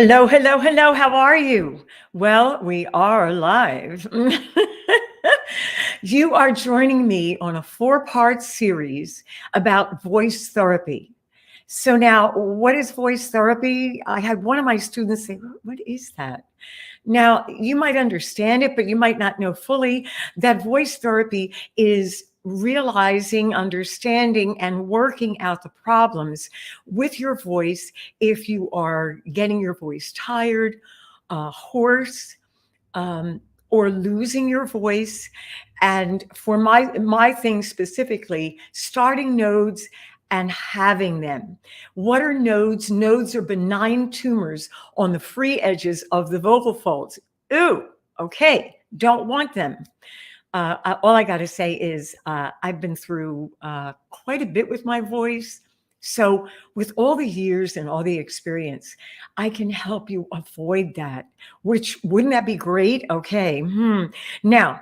Hello, hello, hello. How are you? Well, we are live. You are joining me on a four-part series about voice therapy. So, now what is voice therapy? I had one of my students say, "What is that?" Now, you might understand it, but you might not know fully that voice therapy is realizing, understanding, and working out the problems with your voice if you are getting your voice tired, hoarse, um, or losing your voice. And for my thing specifically, starting nodes and having them. What are nodes? Nodes are benign tumors on the free edges of the vocal folds. Ooh, okay, don't want them. All I got to say is I've been through quite a bit with my voice. So, with all the years and all the experience, I can help you avoid that. Which wouldn't that be great? Okay. Now,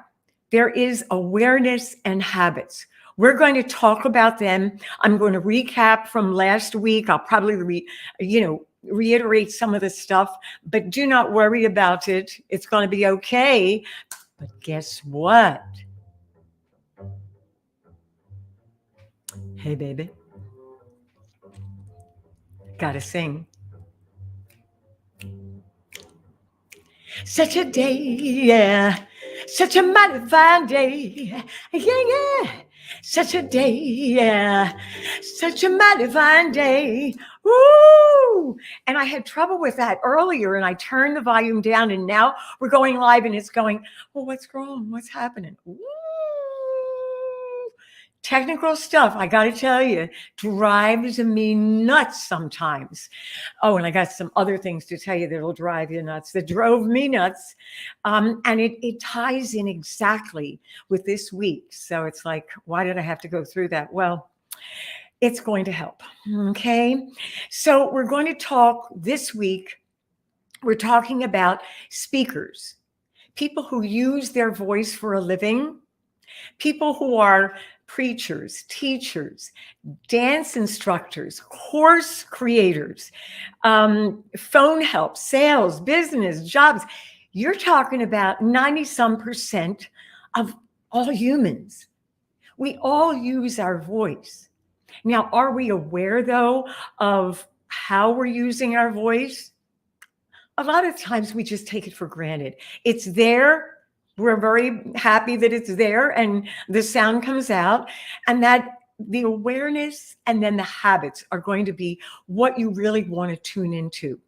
there is awareness and habits. We're going to talk about them. I'm going to recap from last week. I'll probably reiterate some of the stuff, but do not worry about it. It's going to be okay. But guess what? Hey, baby. Gotta sing. Such a day, yeah. Such a mighty fine day. Yeah, yeah. Such a day, yeah. Such a mighty fine day. Woo! And I had trouble with that earlier, and I turned the volume down, and now we're going live, and it's going, well, what's wrong? What's happening? Woo! Technical stuff, I got to tell you, drives me nuts sometimes. Oh, and I got some other things to tell you that'll drive you nuts, that drove me nuts. And it ties in exactly with this week. So it's like, why did I have to go through that? Well, it's going to help. Okay. So we're going to talk this week. We're talking about speakers, people who use their voice for a living, people who are preachers, teachers, dance instructors, course creators, phone help, sales, business, jobs. You're talking about 90 some percent of all humans. We all use our voice. Now, are we aware though of how we're using our voice? A lot of times we just take it for granted. It's there. We're very happy that it's there and the sound comes out, and that the awareness and then the habits are going to be what you really want to tune into.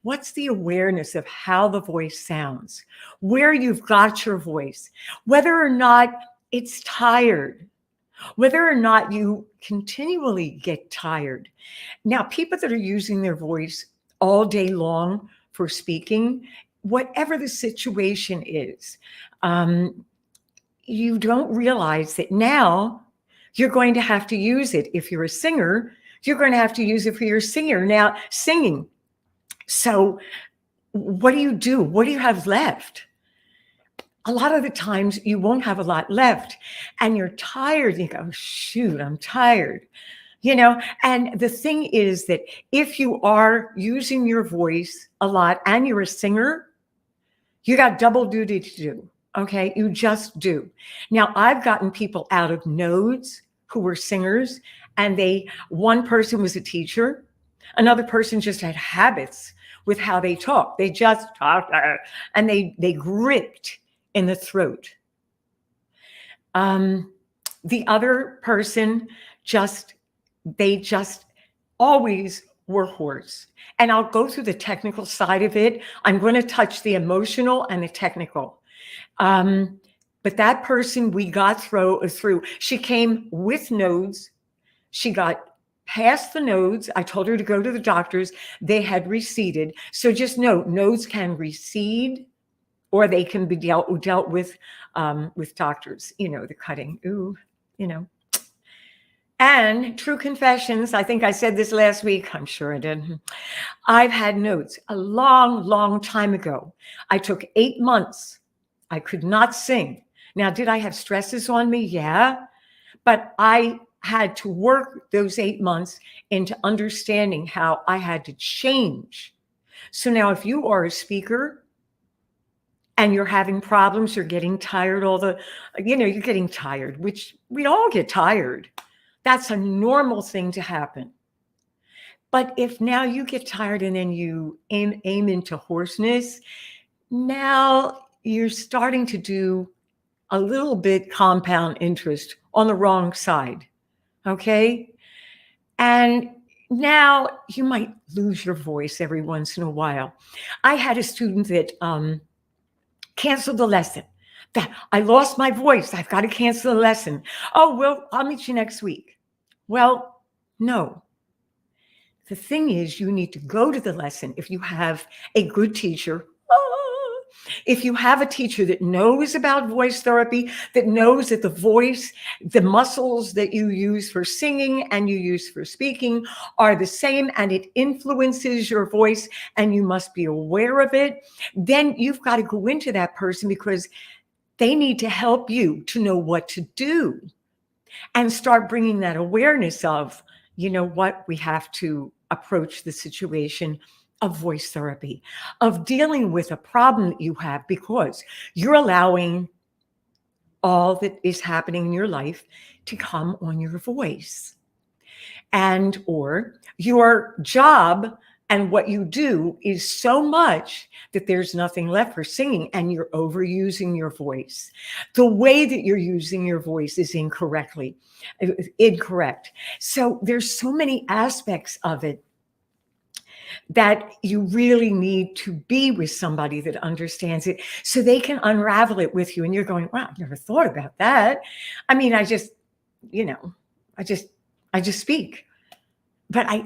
What's the awareness of how the voice sounds, where you've got your voice, whether or not it's tired, whether or not you continually get tired. Now, people that are using their voice all day long for speaking, whatever the situation is, you don't realize that now you're going to have to use it. If you're a singer, you're going to have to use it for your singer. Now, singing. So what do you do? What do you have left? A lot of the times you won't have a lot left and you're tired. You go, shoot, I'm tired. And the thing is that if you are using your voice a lot and you're a singer, you got double duty to do. Okay, you just do. Now, I've gotten people out of nodes who were singers, and one person was a teacher, another person just had habits with how they talk. They just talked, and they gripped in the throat. The other person they just always were hoarse. And I'll go through the technical side of it. I'm going to touch the emotional and the technical. But that person we got through. She came with nodes. She got past the nodes. I told her to go to the doctors. They had receded. So just know, nodes can recede or they can be dealt with doctors, the cutting. Ooh, And true confessions, I think I said this last week. I'm sure I did. I've had nodes a long, long time ago. I took 8 months. I could not sing. Now, did I have stresses on me? Yeah. But I had to work those 8 months into understanding how I had to change So now if you are a speaker and you're having problems, you're getting tired, you're getting tired, which we all get tired. That's a normal thing to happen. But if now you get tired and then you aim into hoarseness, now you're starting to do a little bit compound interest on the wrong side. Okay. And now you might lose your voice every once in a while. I had a student that canceled the lesson. That I lost my voice. I've got to cancel the lesson. Oh, well, I'll meet you next week. Well, no. The thing is, you need to go to the lesson if you have a good teacher. If you have a teacher that knows about voice therapy, that knows that the voice, the muscles that you use for singing and you use for speaking are the same and it influences your voice and you must be aware of it, then you've got to go into that person because they need to help you to know what to do and start bringing that awareness of, you know what, we have to approach the situation of voice therapy, of dealing with a problem that you have because you're allowing all that is happening in your life to come on your voice. And or your job and what you do is so much that there's nothing left for singing and you're overusing your voice. The way that you're using your voice is incorrect. So there's so many aspects of it that you really need to be with somebody that understands it so they can unravel it with you. And you're going, wow, I never thought about that. I mean, I just speak. But I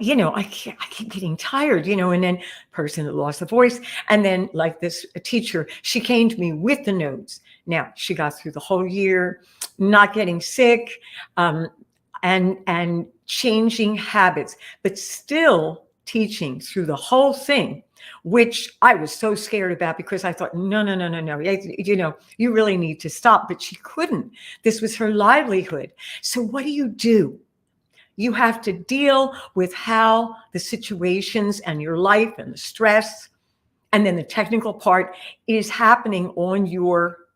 keep getting tired, and then person that lost the voice. And then like this teacher, she came to me with the notes. Now she got through the whole year, not getting sick, and changing habits, but still teaching through the whole thing, which I was so scared about because I thought, no, you really need to stop. But she couldn't. This was her livelihood. So what do? You have to deal with how the situations and your life and the stress and then the technical part is happening on your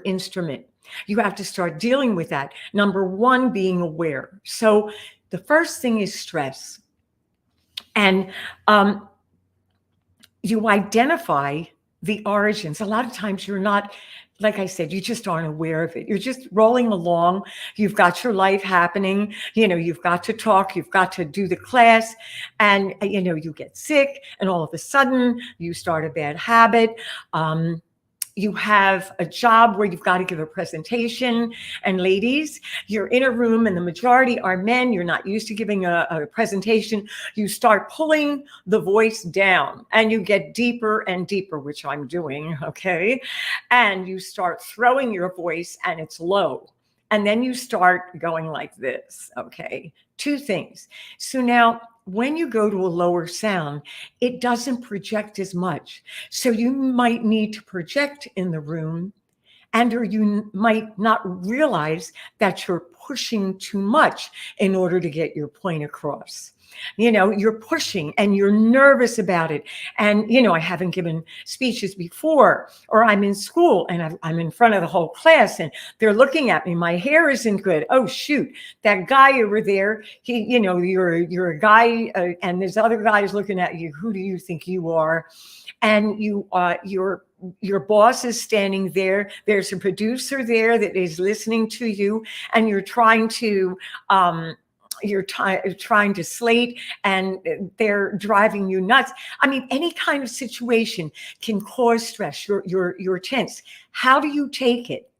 instrument. You have to start dealing with that. Number one, being aware. So the first thing is stress. And you identify the origins. A lot of times you're not, like I said, you just aren't aware of it. You're just rolling along. You've got your life happening. You've got to talk. You've got to do the class. And, you get sick. And all of a sudden, you start a bad habit. You have a job where you've got to give a presentation. And ladies, you're in a room and the majority are men. You're not used to giving a presentation. You start pulling the voice down and you get deeper and deeper, which I'm doing, okay? And you start throwing your voice and it's low. And then you start going like this, okay? Two things. So now, when you go to a lower sound, it doesn't project as much. So you might need to project in the room, or you might not realize that you're pushing too much in order to get your point across. You're pushing and you're nervous about it. And, I haven't given speeches before, or I'm in school and I'm in front of the whole class and they're looking at me. My hair isn't good. Oh, shoot. That guy over there, you're a guy and there's other guys looking at you. Who do you think you are? And your boss is standing there. There's a producer there that is listening to you and you're trying to, trying to slate and they're driving you nuts. I mean, any kind of situation can cause stress. You're tense. How do you take it?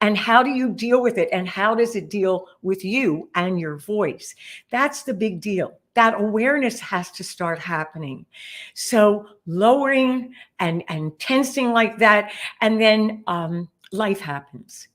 And how do you deal with it? And how does it deal with you and your voice? That's the big deal. That awareness has to start happening. So lowering and tensing like that, and then life happens.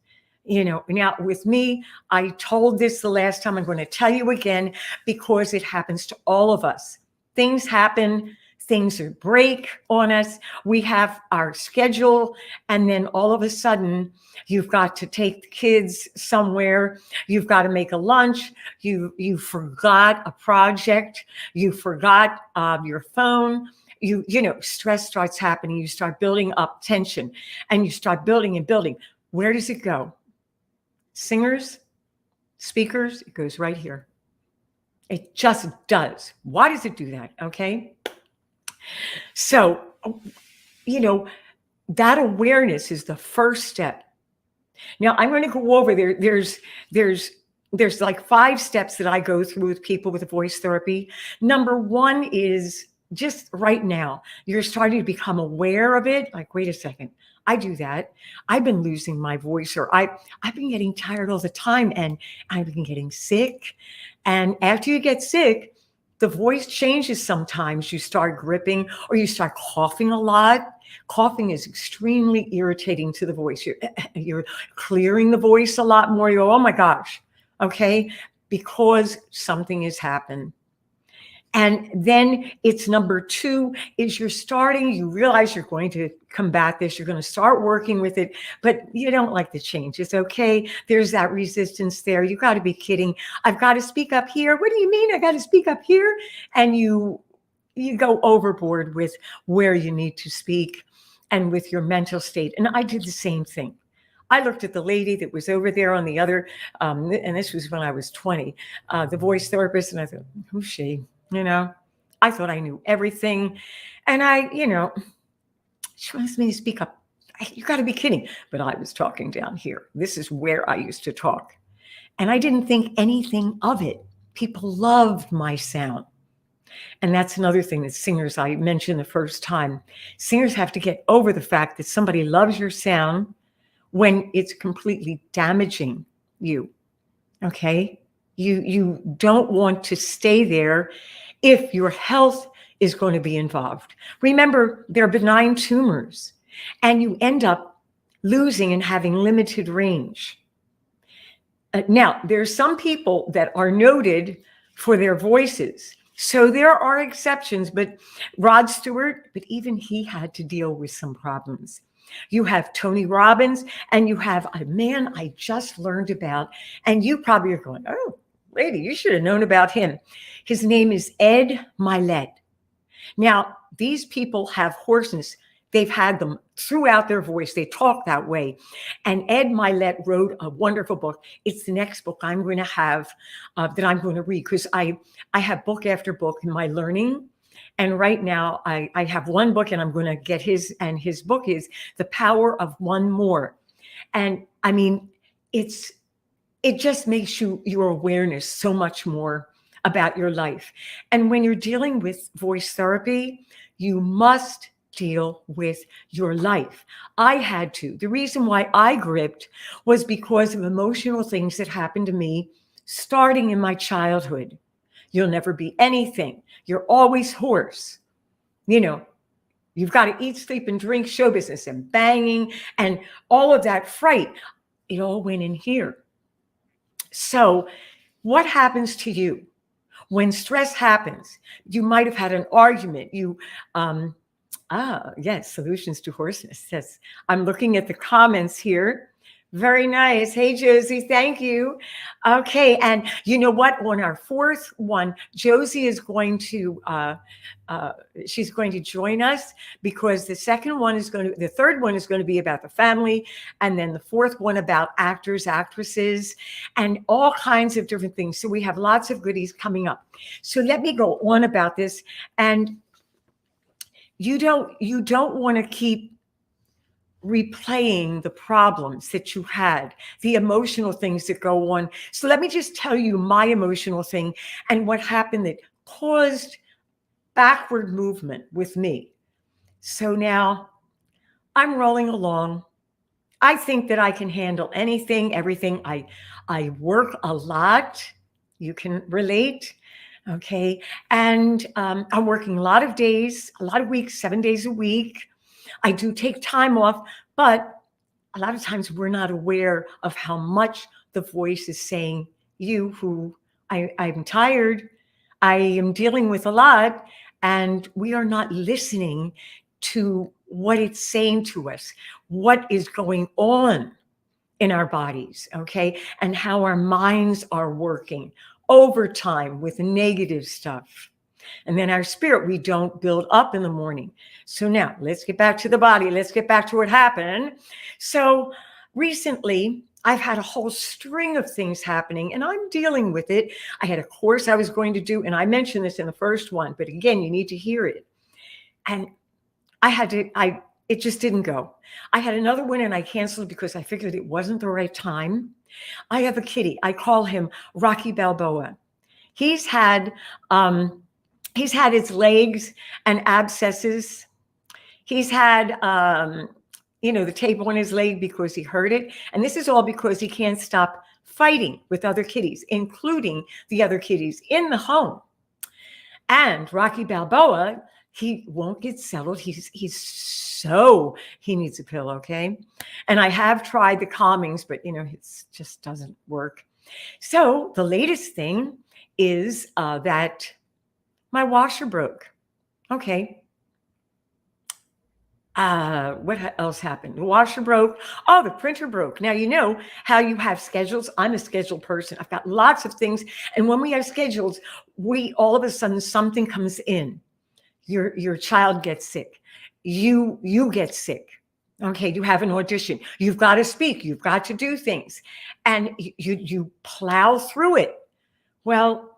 Now with me, I told this the last time, I'm going to tell you again, because it happens to all of us. Things happen things are break on us. We have our schedule, and then all of a sudden, you've got to take the kids somewhere. You've got to make a lunch. You forgot a project. You forgot your phone. Stress starts happening. You start building up tension, and you start building and building. Where does it go? Singers, speakers, it goes right here. It just does. Why does it do that? Okay. So, that awareness is the first step. Now I'm going to go over there. There's like 5 steps that I go through with people with voice therapy. Number 1 is just right now, you're starting to become aware of it. Like, wait a second, I do that. I've been losing my voice, or I've been getting tired all the time, and I've been getting sick. And after you get sick, the voice changes sometimes. You start gripping, or you start coughing a lot. Coughing is extremely irritating to the voice. You're clearing the voice a lot more. You go, oh my gosh, okay, because something has happened. And then it's number 2 is you realize you're going to combat this. You're going to start working with it, but you don't like the change. It's okay. There's that resistance there. You got to be kidding. I've got to speak up here. What do you mean I got to speak up here? And you go overboard with where you need to speak and with your mental state. And I did the same thing. I looked at the lady that was over there on the other, and this was when I was 20, the voice therapist, and I thought, who's she? I thought I knew everything. And she wants me to speak up. You got to be kidding. But I was talking down here. This is where I used to talk. And I didn't think anything of it. People loved my sound. And that's another thing that singers, I mentioned the first time, singers have to get over the fact that somebody loves your sound when it's completely damaging you. Okay? You don't want to stay there if your health is going to be involved. Remember, they're benign tumors, and you end up losing and having limited range. Now, there's some people that are noted for their voices. So there are exceptions, but Rod Stewart, but even he had to deal with some problems. You have Tony Robbins, and you have a man I just learned about, and you probably are going, oh, lady, you should have known about him. His name is Ed Milet. Now, these people have hoarseness. They've had them throughout their voice. They talk that way. And Ed Milet wrote a wonderful book. It's the next book I'm going to have that I'm going to read, because I have book after book in my learning. And right now I have one book, and I'm going to get his, and his book is The Power of One More. And I mean, it just makes your awareness so much more about your life. And when you're dealing with voice therapy, you must deal with your life. I had to. The reason why I gripped was because of emotional things that happened to me starting in my childhood. You'll never be anything. You're always hoarse. You've got to eat, sleep, and drink, show business, and banging, and all of that fright. It all went in here. So what happens to you when stress happens? You might have had an argument. Yes, solutions to hoarseness. Yes, I'm looking at the comments here. Very nice. Hey, Josie, thank you. Okay, and you know what? On our 4th one, Josie is going to, she's going to join us, because the 3rd one is going to be about the family, and then the 4th one about actors, actresses, and all kinds of different things. So we have lots of goodies coming up. So let me go on about this. And you don't want to keep replaying the problems that you had, the emotional things that go on. So let me just tell you my emotional thing and what happened that caused backward movement with me. So now I'm rolling along. I think that I can handle anything, everything. I work a lot. You can relate. Okay. And I'm working a lot of days, a lot of weeks, 7 days a week. I do take time off, but a lot of times we're not aware of how much the voice is saying, I'm tired, I am dealing with a lot, and we are not listening to what it's saying to us, what is going on in our bodies, okay, and how our minds are working overtime with negative stuff. And then our spirit, we don't build up in the morning. So now let's get back to the body. Let's get back to what happened. So recently, I've had a whole string of things happening and I'm dealing with it. I had a course I was going to do, and I mentioned this in the first one, but again, you need to hear it. And it just didn't go. I had another one and I canceled because I figured it wasn't the right time. I have a kitty. I call him Rocky Balboa. He's had his legs and abscesses. He's had, the tape on his leg because he hurt it. And this is all because he can't stop fighting with other kitties, including the other kitties in the home. And Rocky Balboa, he won't get settled. He needs a pill, okay? And I have tried the calmings, but it just doesn't work. So the latest thing is that my washer broke. Okay. What else happened? The washer broke. Oh, the printer broke. Now, you know how you have schedules. I'm a scheduled person. I've got lots of things. And when we have schedules, all of a sudden something comes in. Your child gets sick. You get sick. Okay, you have an audition. You've got to speak. You've got to do things. And you plow through it. Well,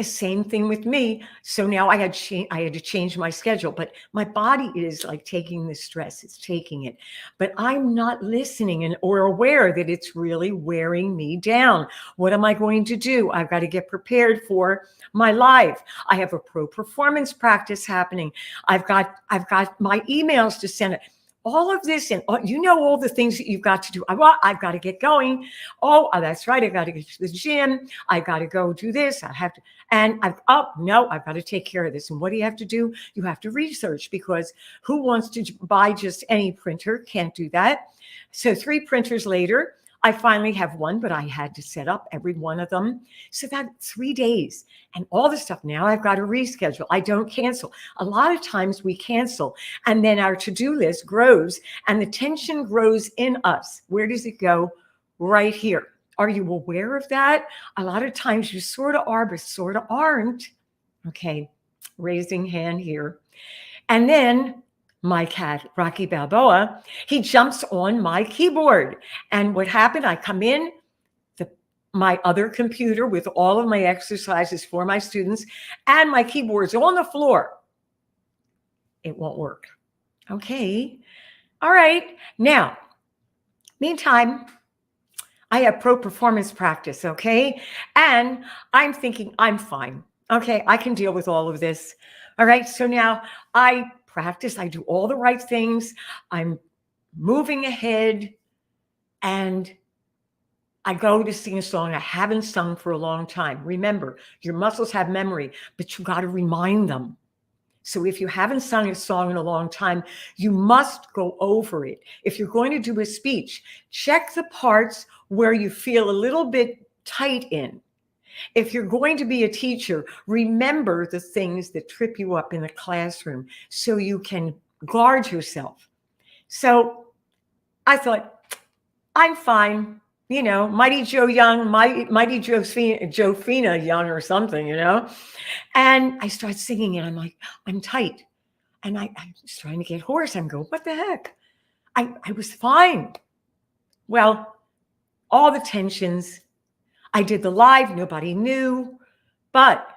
same thing with me. So now I had to change my schedule, but my body is like taking the stress. It's taking it, but I'm not listening or aware that it's really wearing me down. What am I going to do? I've got to get prepared for my live. I have a pro performance practice happening. I've got my emails to send. All of this, and all the things that you've got to do. I've got to get going. Oh, that's right. I've got to get to the gym. I've got to go do this. I have to, and I've got to take care of this. And what do you have to do? You have to research, because who wants to buy just any printer? Can't do that. So 3 printers later, I finally have one, but I had to set up every one of them. So that 3 days and all this stuff. Now I've got to reschedule. I don't cancel. A lot of times we cancel, and then our to-do list grows and the tension grows in us. Where does it go? Right here. Are you aware of that? A lot of times you sort of are, but sort of aren't. Okay. Raising hand here. And then my cat, Rocky Balboa, he jumps on my keyboard. And what happened? I come in, my other computer with all of my exercises for my students, and my keyboard's on the floor. It won't work. Okay. All right. Now, meantime, I have pro performance practice. Okay. And I'm thinking I'm fine. Okay. I can deal with all of this. All right. So now I practice. I do all the right things. I'm moving ahead, and I go to sing a song I haven't sung for a long time. Remember, your muscles have memory, but you got to remind them. So if you haven't sung a song in a long time, you must go over it. If you're going to do a speech, check the parts where you feel a little bit tight in. If you're going to be a teacher, remember the things that trip you up in the classroom so you can guard yourself. So I thought, I'm fine. Mighty Joe Young, Mighty Josephina Young or something, And I start singing and I'm like, I'm tight. And I was trying to get hoarse. I'm going, what the heck? I was fine. Well, all the tensions. I did the live, nobody knew, but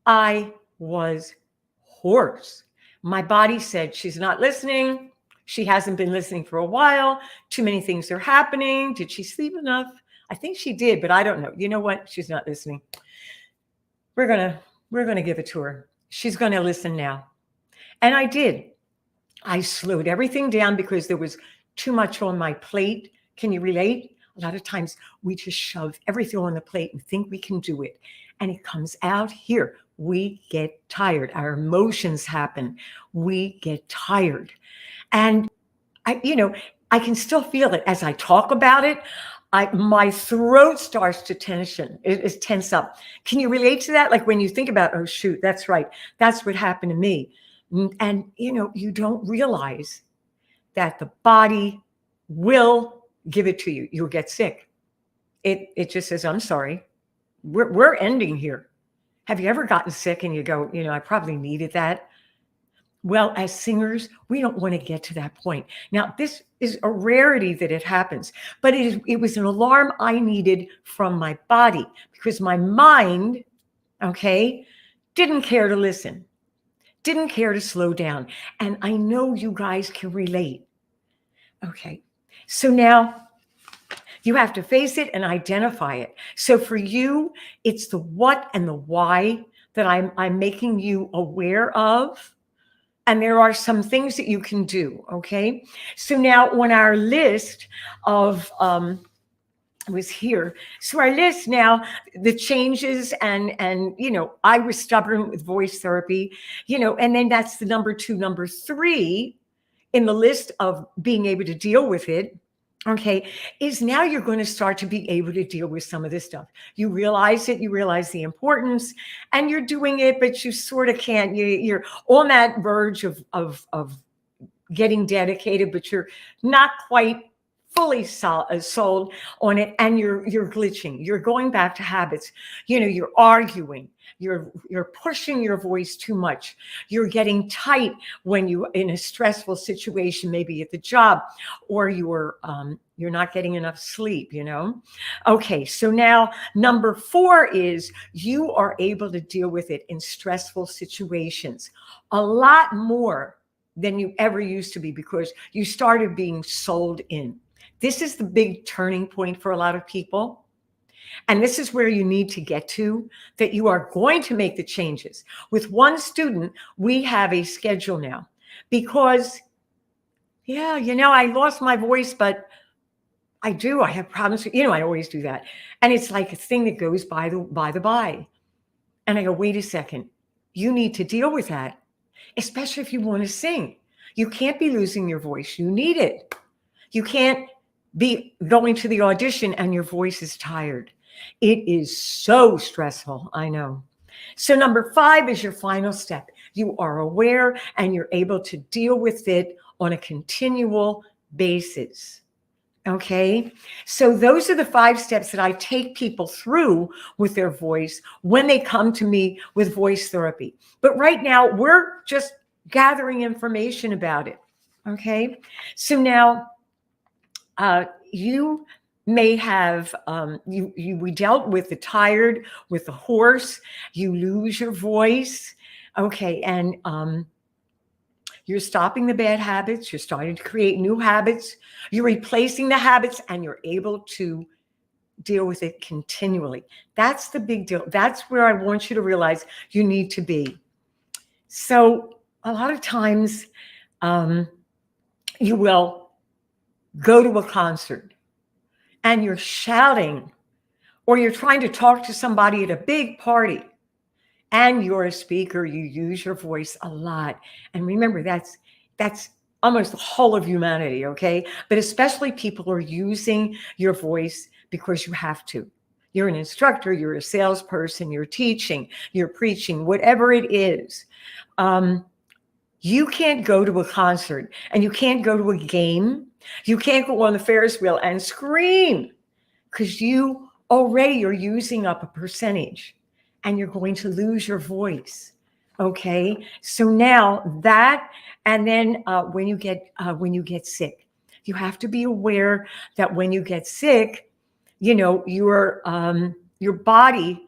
I was hoarse. My body said, she's not listening. She hasn't been listening for a while. Too many things are happening. Did she sleep enough? I think she did, but I don't know. You know what? She's not listening. We're gonna give it to her. She's gonna listen now. And I did. I slowed everything down because there was too much on my plate. Can you relate? A lot of times we just shove everything on the plate and think we can do it. And it comes out here. We get tired. Our emotions happen. We get tired. And I can still feel it as I talk about it. My throat starts to tension. It is tense up. Can you relate to that? Like when you think about, oh shoot, that's right. That's what happened to me. And you don't realize that the body will give it to you. You'll get sick. It just says, I'm sorry. We're ending here. Have you ever gotten sick and you go, I probably needed that? Well, as singers, we don't want to get to that point. Now, this is a rarity that it happens, but it was an alarm I needed from my body because my mind, okay, didn't care to listen, didn't care to slow down. And I know you guys can relate. Okay, so now you have to face it and identify it. So for you, it's the what and the why that I'm making you aware of. And there are some things that you can do, okay? So now on our list of, was here. So our list now, the changes and I was stubborn with voice therapy, and then that's the number 2. Number 3 in the list of being able to deal with it, okay, is now you're going to start to be able to deal with some of this stuff. You realize it, you realize the importance, and you're doing it, but you sort of can't. You're on that verge of getting dedicated, but you're not quite fully sold on it, and you're glitching. You're going back to habits. You're arguing. You're pushing your voice too much. You're getting tight when you in a stressful situation, maybe at the job, or you're not getting enough sleep. Okay, so now number 4 is you are able to deal with it in stressful situations a lot more than you ever used to be because you started being sold in. This is the big turning point for a lot of people. And this is where you need to get to, that you are going to make the changes. With one student, we have a schedule now because, I lost my voice, but I have problems. I always do that. And it's like a thing that goes by the by. And I go, wait a second, you need to deal with that, especially if you want to sing. You can't be losing your voice. You need it. You can't be going to the audition and your voice is tired. It is so stressful, I know. So number 5 is your final step. You are aware and you're able to deal with it on a continual basis. Okay, so those are the 5 steps that I take people through with their voice when they come to me with voice therapy. But right now, we're just gathering information about it. Okay, so now you may have, we dealt with the tired, with the hoarse, you lose your voice. Okay, and you're stopping the bad habits. You're starting to create new habits. You're replacing the habits and you're able to deal with it continually. That's the big deal. That's where I want you to realize you need to be. So a lot of times you will go to a concert and you're shouting or you're trying to talk to somebody at a big party. And you're a speaker, you use your voice a lot. And remember, that's almost the whole of humanity, okay? But especially people who are using your voice because you have to. You're an instructor, you're a salesperson, you're teaching, you're preaching, whatever it is. You can't go to a concert and you can't go to a game. You can't go on the Ferris wheel and scream because you already are using up a percentage. And you're going to lose your voice. Okay, so now that, and then when you get sick, you have to be aware that when you get sick, your body,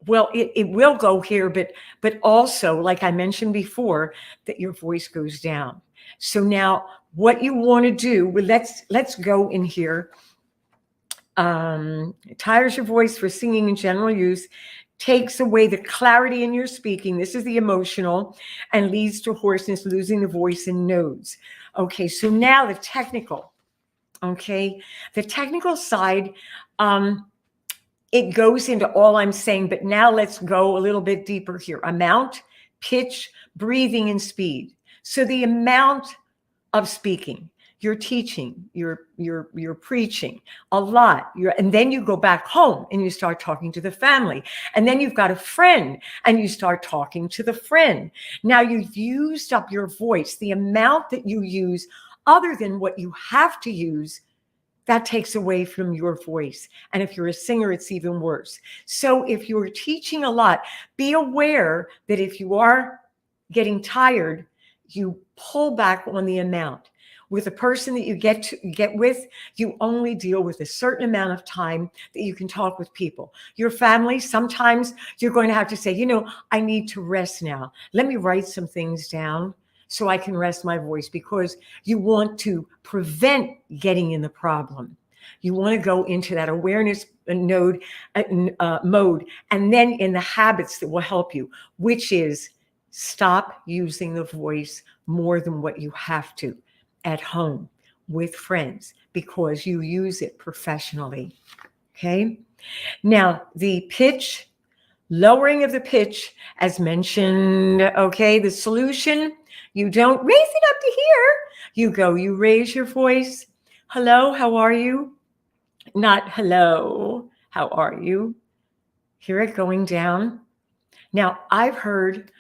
well, it will go here, but also, like I mentioned before, that your voice goes down. So now, what you want to do? Well, let's go in here. Tires your voice for singing and general use. Takes away the clarity in your speaking. This is the emotional and leads to hoarseness, losing the voice and nodes. Okay, so now the technical. Okay, the technical side, it goes into all I'm saying, but now let's go a little bit deeper here. Amount, pitch, breathing, and speed. So the amount of speaking. you're teaching, you're preaching a lot. And then you go back home and you start talking to the family. And then you've got a friend and you start talking to the friend. Now you've used up your voice. The amount that you use other than what you have to use, that takes away from your voice. And if you're a singer, it's even worse. So if you're teaching a lot, be aware that if you are getting tired, you pull back on the amount. With a person that you get with, you only deal with a certain amount of time that you can talk with people. Your family, sometimes you're going to have to say, I need to rest now. Let me write some things down so I can rest my voice, because you want to prevent getting in the problem. You want to go into that awareness mode, and then in the habits that will help you, which is stop using the voice more than what you have to at home with friends, because you use it professionally. Okay. Now the pitch, lowering of the pitch, as mentioned. Okay. The solution, you don't raise it up to here. You raise your voice. Hello, how are you? Not hello, how are you? Hear it going down. Now I've heard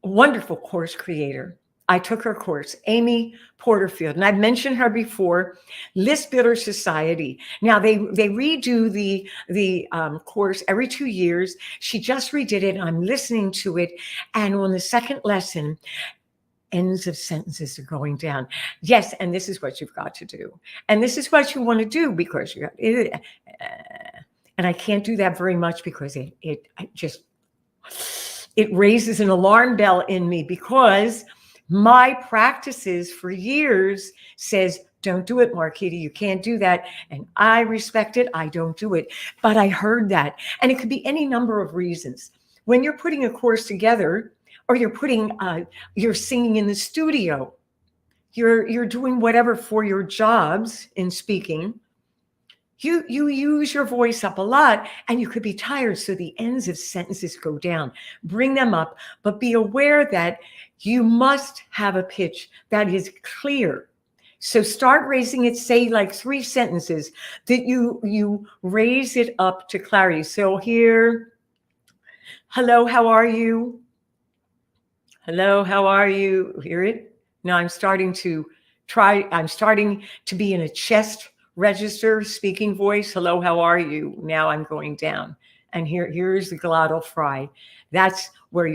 a wonderful course creator. I took her course, Amy Porterfield, and I've mentioned her before, List Builder Society. Now they redo the course every 2 years. She just redid it. I'm listening to it. And on the second lesson, ends of sentences are going down. Yes, and this is what you've got to do. And this is what you want to do, because you got it. And I can't do that very much because it raises an alarm bell in me, because my practices for years says, don't do it, Marquita. You can't do that. And I respect it. I don't do it. But I heard that. And it could be any number of reasons. When you're putting a course together, or you're singing in the studio, you're doing whatever for your jobs in speaking, you use your voice up a lot, and you could be tired. So the ends of sentences go down. Bring them up, but be aware that you must have a pitch that is clear. So start raising it, say like 3 sentences that you raise it up to clarity. So here, hello, how are you? Hello, how are you? Hear it? Now I'm starting to be in a chest register speaking voice. Hello, how are you? Now I'm going down. And here's the glottal fry. That's where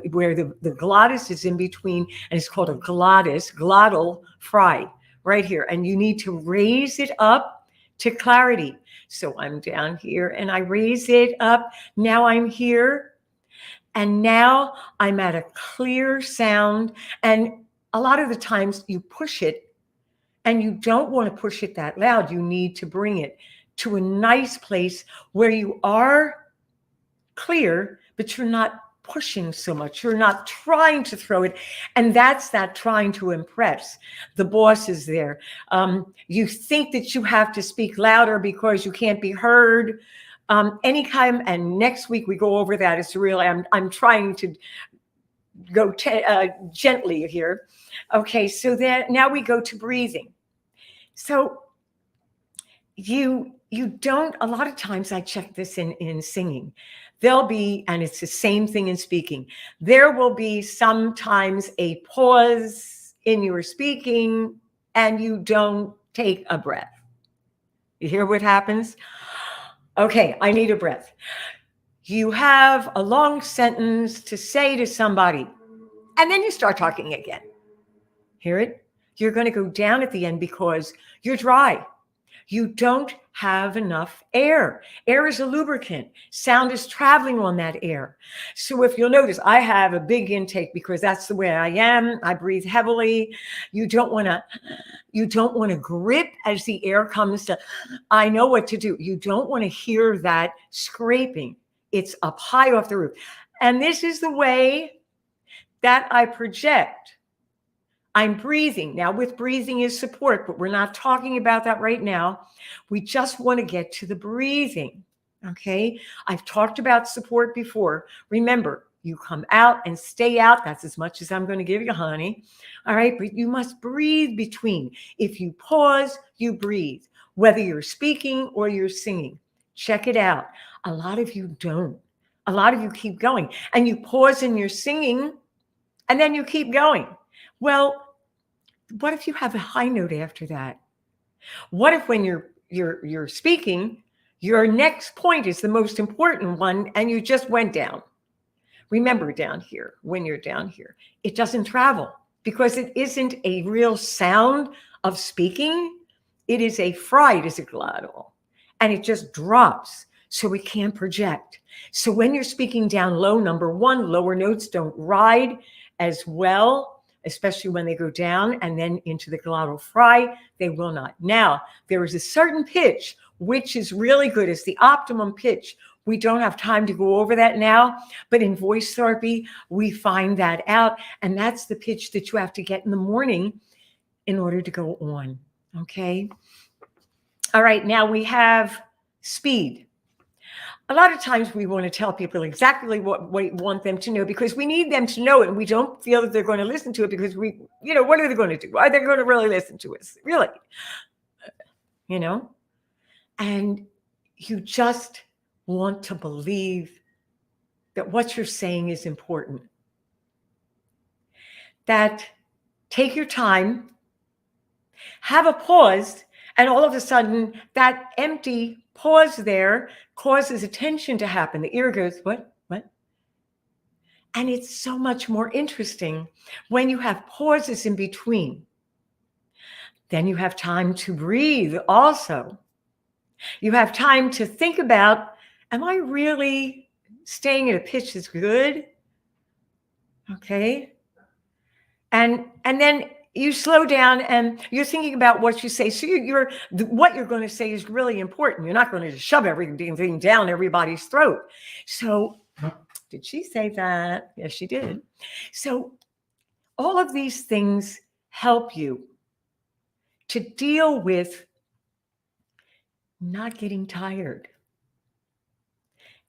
where the glottis is in between, and it's called a glottal fry right here. And you need to raise it up to clarity. So I'm down here and I raise it up. Now I'm here. And now I'm at a clear sound. And a lot of the times you push it, and you don't want to push it that loud. You need to bring it to a nice place where you are clear, but you're not pushing so much. You're not trying to throw it. And that's that trying to impress. The boss is there. You think that you have to speak louder because you can't be heard. Anytime, and next week we go over that. It's really, I'm trying to go gently here. Okay, so then now we go to breathing. So you don't, a lot of times I check this in singing. There'll be, and it's the same thing in speaking, there will be sometimes a pause in your speaking and you don't take a breath. You hear what happens? Okay, I need a breath. You have a long sentence to say to somebody, and then you start talking again. Hear it? You're going to go down at the end because you're dry. You don't have enough air. Air is a lubricant. Sound is traveling on that air. So if you'll notice, I have a big intake because that's the way I am. I breathe heavily. You don't want to grip as the air comes to, I know what to do. You don't want to hear that scraping. It's up high off the roof. And this is the way that I project. I'm breathing. Now with breathing is support, but we're not talking about that right now. We just want to get to the breathing. Okay. I've talked about support before. Remember, You come out and stay out. That's as much as I'm going to give you, honey. All right. But you must breathe between. If you pause, you breathe, whether you're speaking or you're singing. Check it out. A lot of you don't. A lot of you keep going and you pause in your singing and then you keep going. Well, what if you have a high note after that? What if when you're speaking, your next point is the most important one and you just went down? Remember down here, when you're down here, it doesn't travel because it isn't a real sound of speaking. It is a fry, it is a glottal, and it just drops. So we can't project. So when you're speaking down low, number one, lower notes don't ride as well, especially when they go down and then into the glottal fry, they will not. Now, there is a certain pitch, which is really good. It's the optimum pitch. We don't have time to go over that now, but in voice therapy, we find that out. And that's the pitch that you have to get in the morning in order to go on. Okay. All right. Now we have speed. A lot of times we want to tell people exactly what we want them to know because we need them to know it. And we don't feel that they're going to listen to it because what are they going to do? Are they going to really listen to us? Really? And you just want to believe that what you're saying is important. That take your time, have a pause, and all of a sudden that empty pause there causes attention to happen. The ear goes, what? And it's so much more interesting when you have pauses in between. Then you have time to breathe also. You have time to think about, am I really staying at a pitch that's good? Okay. And then you slow down and you're thinking about what you say. So what you're going to say is really important. You're not going to just shove everything down everybody's throat. So did she say that? Yes, she did. So all of these things help you to deal with not getting tired.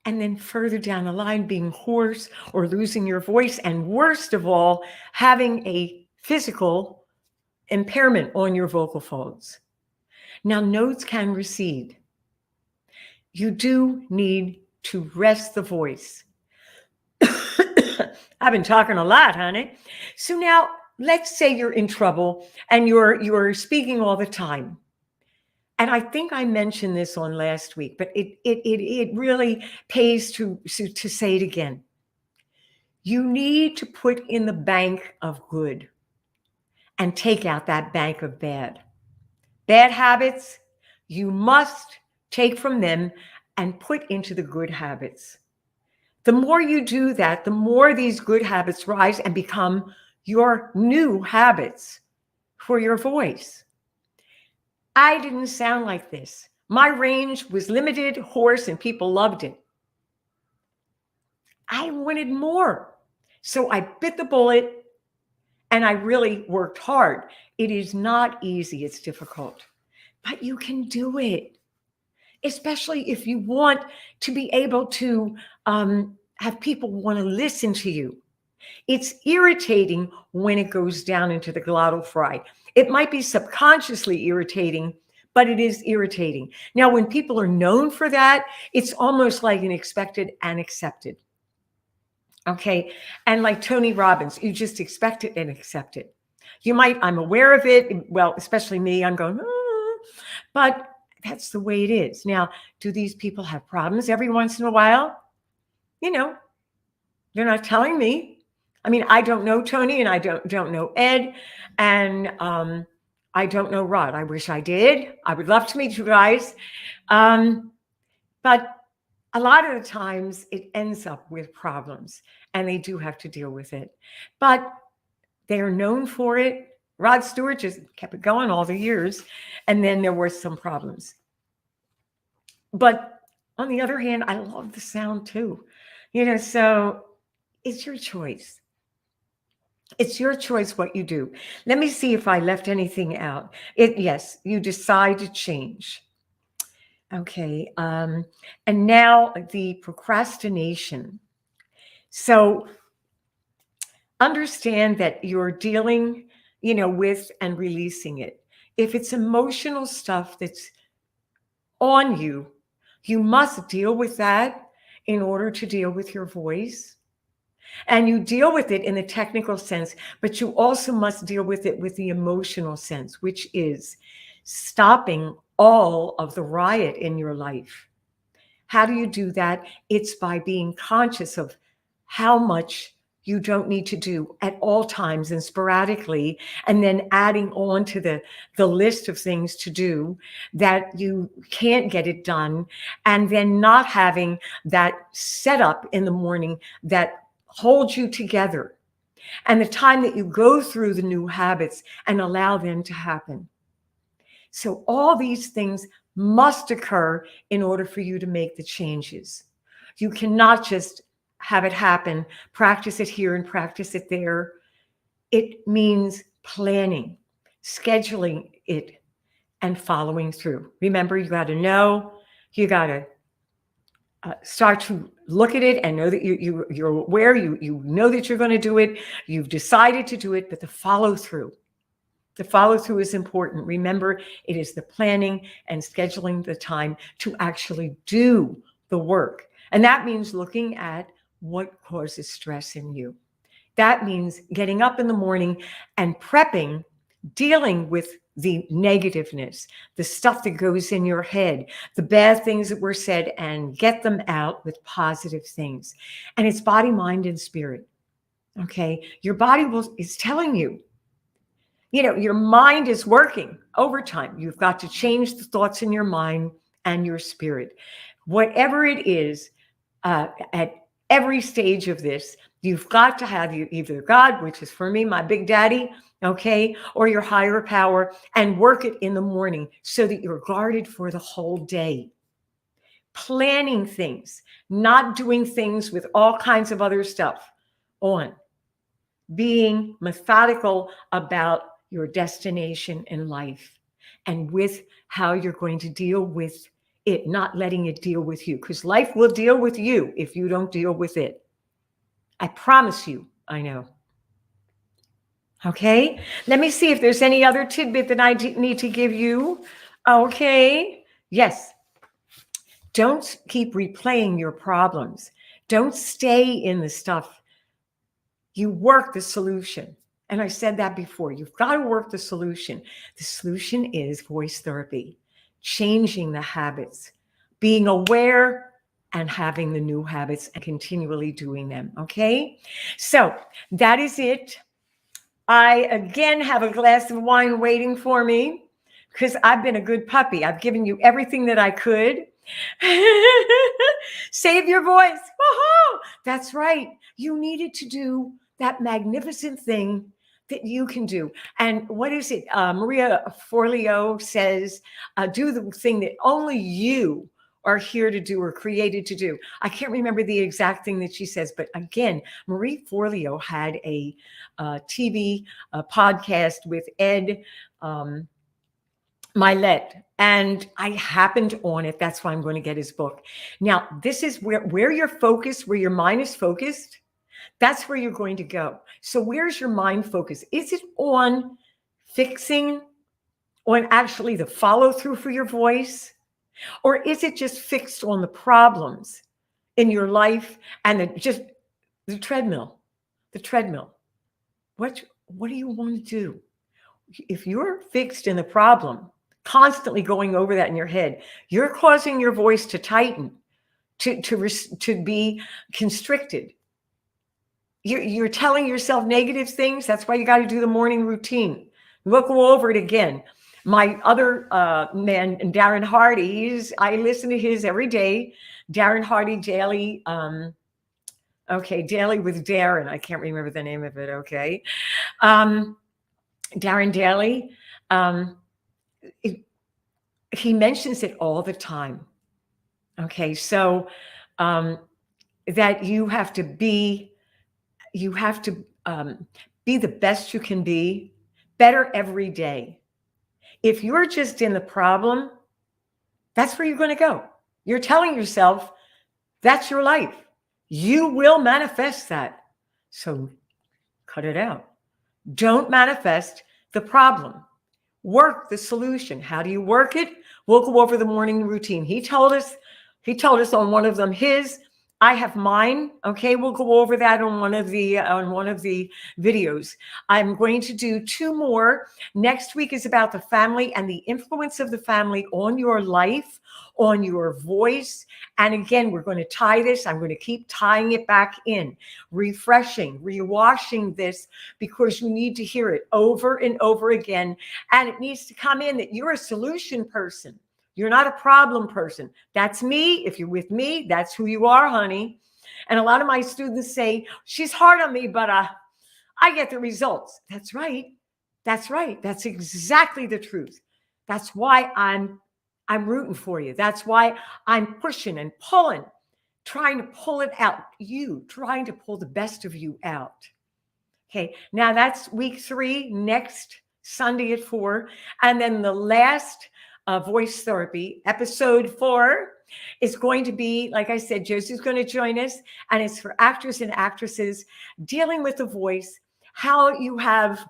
And then further down the line, being hoarse or losing your voice. And worst of all, having a physical impairment on your vocal folds. Now, notes can recede. You do need to rest the voice. I've been talking a lot, honey. So now let's say you're in trouble and you're speaking all the time. And I think I mentioned this on last week, but it really pays to say it again. You need to put in the bank of good and take out that bank of bad. Bad habits, you must take from them and put into the good habits. The more you do that, the more these good habits rise and become your new habits for your voice. I didn't sound like this. My range was limited, hoarse, and people loved it. I wanted more. So I bit the bullet and I really worked hard. It is not easy. It's difficult, but you can do it, especially if you want to be able to have people want to listen to you. It's irritating when it goes down into the glottal fry. It might be subconsciously irritating, but it is irritating. Now, when people are known for that, it's almost like an expected and accepted. Okay. And like Tony Robbins, you just expect it and accept it. I'm aware of it. Well, especially me, I'm going, but that's the way it is. Now, do these people have problems every once in a while? They're not telling me. I mean, I don't know Tony and I don't know Ed and I don't know Rod. I wish I did. I would love to meet you guys. But a lot of the times it ends up with problems and they do have to deal with it. But they are known for it. Rod Stewart just kept it going all the years. And then there were some problems. But on the other hand, I love the sound too. So it's your choice. It's your choice what you do. Let me see if I left anything out. Yes, you decide to change. Okay. And now the procrastination. So understand that you're dealing, with and releasing it. If it's emotional stuff that's on you, you must deal with that in order to deal with your voice. And you deal with it in the technical sense, but you also must deal with it with the emotional sense, which is stopping all of the riot in your life. How do you do that? It's by being conscious of how much you don't need to do at all times and sporadically, and then adding on to the list of things to do that you can't get it done, and then not having that setup in the morning that holds you together, and the time that you go through the new habits and allow them to happen. So all these things must occur in order for you to make the changes. You cannot just have it happen, practice it here and practice it there. It means planning, scheduling it, and following through. Remember, you got to know, you got to start to look at it and know that you're aware, you know that you're going to do it, you've decided to do it, but the follow through. The follow through is important. Remember, it is the planning and scheduling the time to actually do the work. And that means looking at what causes stress in you. That means getting up in the morning and prepping, dealing with the negativeness, the stuff that goes in your head, the bad things that were said, and get them out with positive things. And it's body, mind, and spirit. Okay. Your body is telling you, your mind is working overtime. You've got to change the thoughts in your mind and your spirit. Whatever it is, at every stage of this, you've got to have either God, which is for me, my big daddy, okay, or your higher power, and work it in the morning so that you're guarded for the whole day. Planning things, not doing things with all kinds of other stuff on. Being methodical about your destination in life and with how you're going to deal with it, not letting it deal with you, because life will deal with you if you don't deal with it. I promise you, I know. Okay, let me see if there's any other tidbit that I need to give you. Okay, yes. Don't keep replaying your problems. Don't stay in the stuff. You work the solution. And I said that before. You've got to work the solution. The solution is voice therapy, changing the habits, being aware and having the new habits and continually doing them. Okay? So that is it. I again have a glass of wine waiting for me because I've been a good puppy. I've given you everything that I could. Save your voice. Woohoo! That's right. You needed to do that magnificent thing that you can do. And what is it? Maria Forleo says, do the thing that only you are here to do or created to do. I can't remember the exact thing that she says, but again, Marie Forleo had a TV podcast with Ed Milet, and I happened on it. That's why I'm going to get his book. Now, this is where you're focused, where your mind is focused. That's where you're going to go. So where's your mind focus? Is it on fixing, on actually the follow through for your voice? Or is it just fixed on the problems in your life and the treadmill? The treadmill. What do you want to do? If you're fixed in the problem, constantly going over that in your head, you're causing your voice to tighten, to be constricted. You're telling yourself negative things. That's why you got to do the morning routine. We'll go over it again. My other man, Darren Hardy, I listen to his every day. Darren Hardy Daily. Daily with Darren. I can't remember the name of it. Okay. Darren Daly. He mentions it all the time. Okay. So that you have to be the best you can be, better every day. If you're just in the problem, that's where you're going to go. You're telling yourself that's your life. You will manifest that. So cut it out. Don't manifest the problem. Work the solution. How do you work it? We'll go over the morning routine. He told us on one of them his. I have mine. Okay, we'll go over that on one of the videos. I'm going to do 2 more. Next week is about the family and the influence of the family on your life, on your voice. And again, we're going to tie this. I'm going to keep tying it back in, refreshing, rewashing this, because you need to hear it over and over again. And it needs to come in that you're a solution person. You're not a problem person. That's me. If you're with me, that's who you are, honey. And a lot of my students say, she's hard on me, but I get the results. That's right. That's right. That's exactly the truth. That's why I'm rooting for you. That's why I'm pushing and pulling, trying to pull it out. You trying to pull the best of you out. Okay. Now that's week 3, next Sunday at 4. And then the last voice therapy, episode 4, is going to be, like I said, Josie's going to join us, and it's for actors and actresses dealing with the voice. How you have,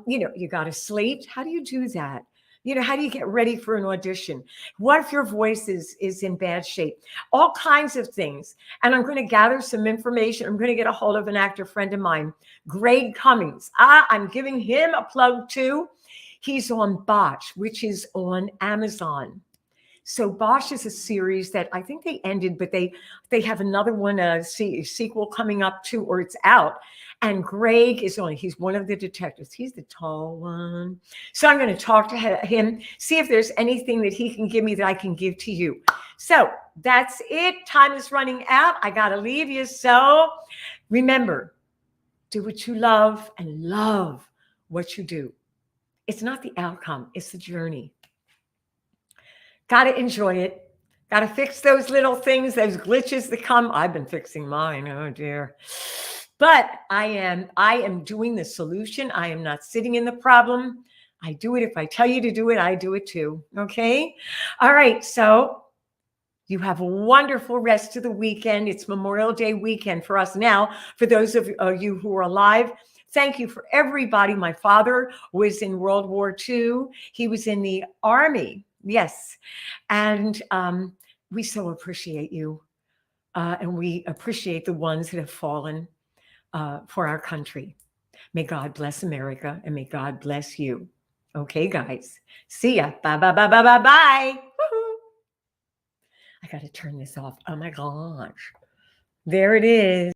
you got a slate. How do you do that? How do you get ready for an audition? What if your voice is in bad shape? All kinds of things. And I'm going to gather some information. I'm going to get a hold of an actor friend of mine, Greg Cummings. I'm giving him a plug too. He's on Bosch, which is on Amazon. So Bosch is a series that I think they ended, but they have another one, a sequel coming up too, or it's out. And Greg is on. He's one of the detectives. He's the tall one. So I'm going to talk to him, see if there's anything that he can give me that I can give to you. So that's it. Time is running out. I got to leave you. So remember, do what you love and love what you do. It's not the outcome. It's the journey. Got to enjoy it. Got to fix those little things, those glitches that come. I've been fixing mine. Oh dear. But I am doing the solution. I am not sitting in the problem. I do it. If I tell you to do it, I do it too. Okay. All right. So you have a wonderful rest of the weekend. It's Memorial Day weekend for us now. For those of you who are alive, thank you for everybody. My father was in World War II. He was in the Army. Yes. And we so appreciate you. And we appreciate the ones that have fallen for our country. May God bless America, and may God bless you. Okay, guys. See ya. Bye, bye, bye, bye, bye, bye. Woo-hoo. I got to turn this off. Oh my gosh. There it is.